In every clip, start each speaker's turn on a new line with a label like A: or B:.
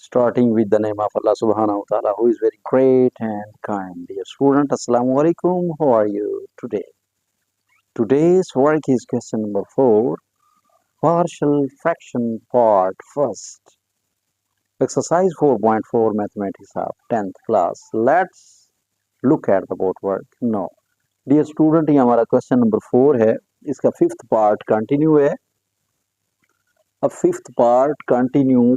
A: Starting with the name of Allah subhanahu wa ta'ala, who is very great and kind. Dear student, Assalamu alaikum. How are you today? Today's work is question number 4, partial fraction part first. Exercise 4.4 mathematics of 10th class. Let's look at the board work now. Dear student, ये हमारा question number 4 है, इसका fifth part continue है। अब fifth part continue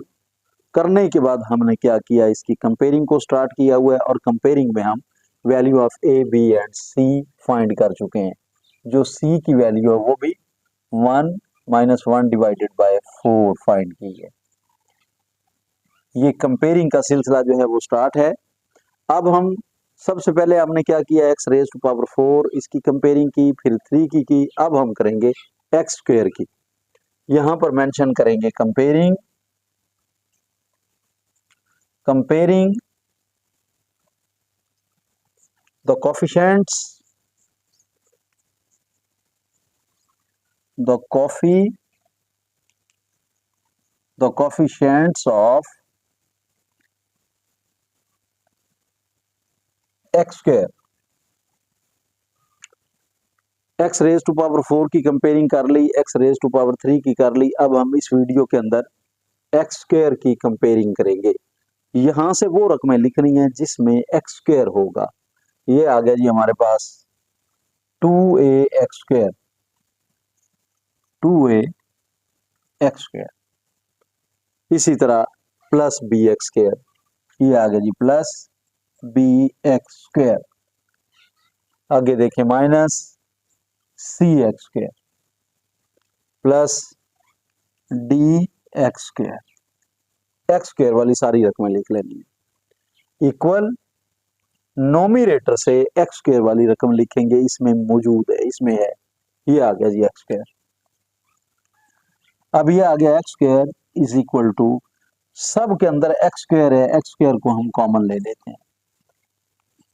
A: करने के बाद हमने क्या किया, इसकी कंपेयरिंग को स्टार्ट किया हुआ है और कंपेयरिंग में हम value of A B and C find कर चुके हैं। जो सी की वैल्यू है वो भी 1 - 1 डिवाइडेड बाय 4 फाइंड की है। ये कंपेयरिंग का सिलसिला जो है वो स्टार्ट है। अब हम सबसे पहले हमने क्या किया, एक्स रेज टू पावर 4 इसकी कंपेयरिंग की, फिर 3 की। अब हम करेंगे एक्स स्क्वायर की। यहां पर मेंशन करेंगे comparing the coefficients of x square। x raise to power 4 की कंपेयरिंग कर ली, x रेज टू पावर 3 की कर ली। अब हम इस वीडियो के अंदर x स्क्वायर की कंपेयरिंग करेंगे। यहां से वो रकमें लिखनी है जिसमें x स्क्वायर होगा। ये आ गया जी हमारे पास 2ax स्क्वायर, 2ax स्क्वायर। इसी तरह प्लस bx स्क्वायर, ये आ गया जी प्लस bx स्क्वायर। आगे देखें minus cx square plus dx square. x square वाली सारी रकमें लिख लेनी है। इक्वल नोमिनेटर से x स्क्वायर वाली रकम लिखेंगे, इसमें मौजूद है, इसमें है। ये आ गया जी x स्क्वायर। अब ये आ गया x square is equal to, सब के अंदर x स्क्वायर है, x स्क्वायर को हम कॉमन ले लेते हैं।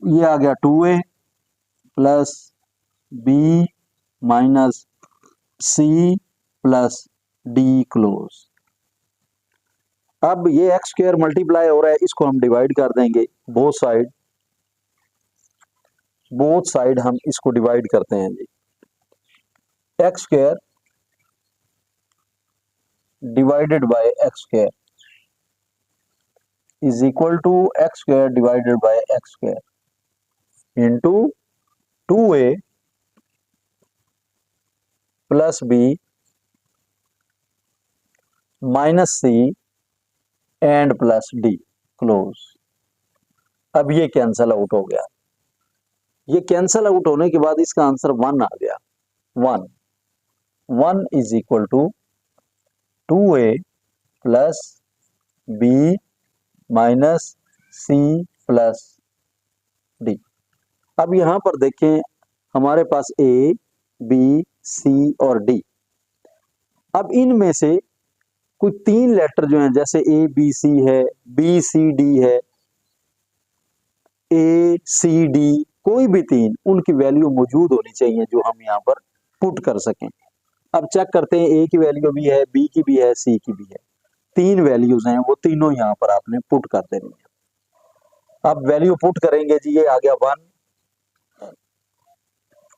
A: ये आ गया 2a plus b minus c plus d close. अब ये x स्क्वायर मल्टीप्लाई हो रहा है, इसको हम डिवाइड कर देंगे बोथ साइड हम इसको डिवाइड करते हैं जी। x square divided by x square is equal to x square divided by x square into 2a plus b minus c and plus d close. अब ये कैंसल आउट हो गया। ये कैंसल आउट होने के बाद इसका आंसर 1 आ गया। 1 is equal to 2a plus b minus c plus d। अब यहां पर देखें हमारे पास a b c और d। अब इनमें से कुछ 3 लेटर जो हैं, जैसे a b c है, b c d है, a c d, कोई भी 3, उनकी वैल्यू मौजूद होनी चाहिए जो हम यहाँ पर पुट कर सकें। अब चेक करते हैं, a की वैल्यू भी है, b की भी है, c की भी है। 3 वैल्यूज हैं, वो तीनों यहाँ पर आपने पुट कर देनी है। अब वैल्यू पुट करेंगे जी, ये आ गया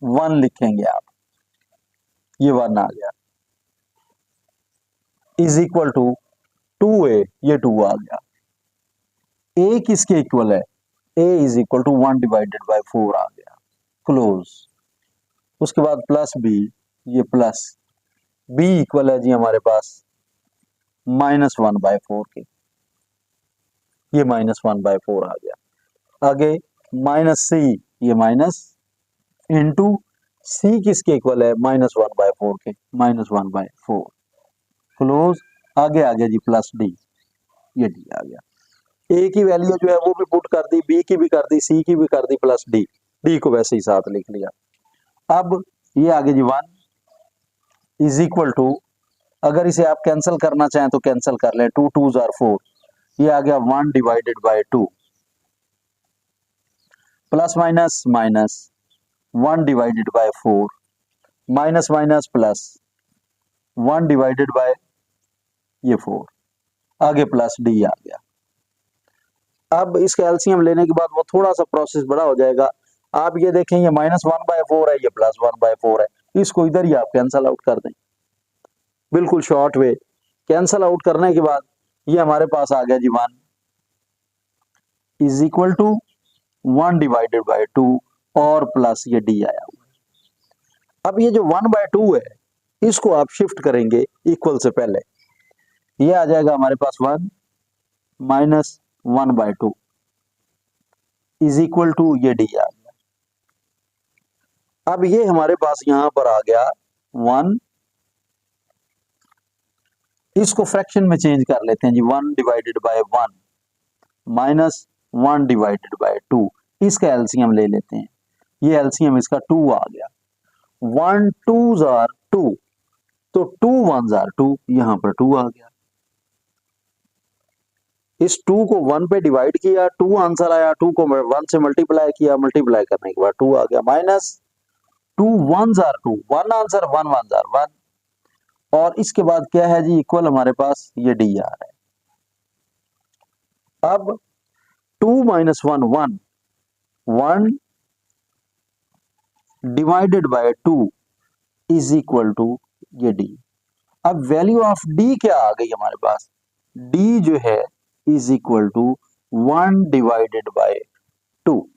A: 1 लिखेंगे आप, ये 1 आ गया इज इक्वल टू 2a, ये 2 आ गया। a किसके इक्वल है, a is equal to 1 divided by 4 आ गया क्लोज। उसके बाद प्लस b, ये प्लस b इक्वल है जी हमारे पास -1/4 के, ये -1/4 आ गया। आगे माइनस c, ये माइनस इंटू c किसके इक्वल है, -1/4 के, -1/4 क्लोज। आगे आ गया जी प्लस d, ये d आ गया। a की वैल्यू जो है वो भी पुट कर दी, b की भी कर दी, c की भी कर दी, प्लस d को वैसे ही साथ लिख लिया। अब ये आ गया जी 1 इज इक्वल टू, अगर इसे आप कैंसिल करना चाहें तो कैंसिल कर लें, 2 2s are 4, ये आ गया 1 divided by 2 plus minus minus 1 divided by 4 minus minus plus 1 divided bye ये 4, आगे प्लस d आ गया। अब इसका एलसीएम लेने के बाद वो थोड़ा सा प्रोसेस बड़ा हो जाएगा। आप ये देखें, ये -1/4 है, ये +1/4 है, इसको इधर ही आप कैंसल आउट कर दें, बिल्कुल शॉर्ट वे। कैंसल आउट करने के बाद ये हमारे पास आ गया जी 1 इज इक्वल टू 1/2 और प्लस ये डी आया हुआ। अब ये जो 1/2 है, इसको आप शिफ्ट करेंगे इक्वल से पहले, ये आ जाएगा हमारे पास 1 माइनस 1/2 इज इक्वल टू ये डी आ गया। अब ये हमारे पास यहां पर आ गया 1, इसको फ्रैक्शन में चेंज कर लेते हैं जी, 1/1 माइनस 1/2, इसका एलसीएम ले लेते हैं, ये एलसीएम इसका 2 आ गया। 1 2s आर 2, तो 2 1s आर 2, यहां पर 2 आ गया। इस 2 को 1 पे डिवाइड किया, 2 आंसर आया, 2 को 1 से मल्टीप्लाई किया, मल्टीप्लाई करने के बाद 2 आ गया, minus 2 1s are 2, 1 answer 1 1s are 1, और इसके बाद क्या है जी, इक्वल हमारे पास ये डी आ रहा है। अब 2 minus 1 1, 1 divided by 2 is equal to ये डी। अब वैल्यू ऑफ डी क्या आ गई हमारे पास, डी जो है इज इक्वल टू 1/2,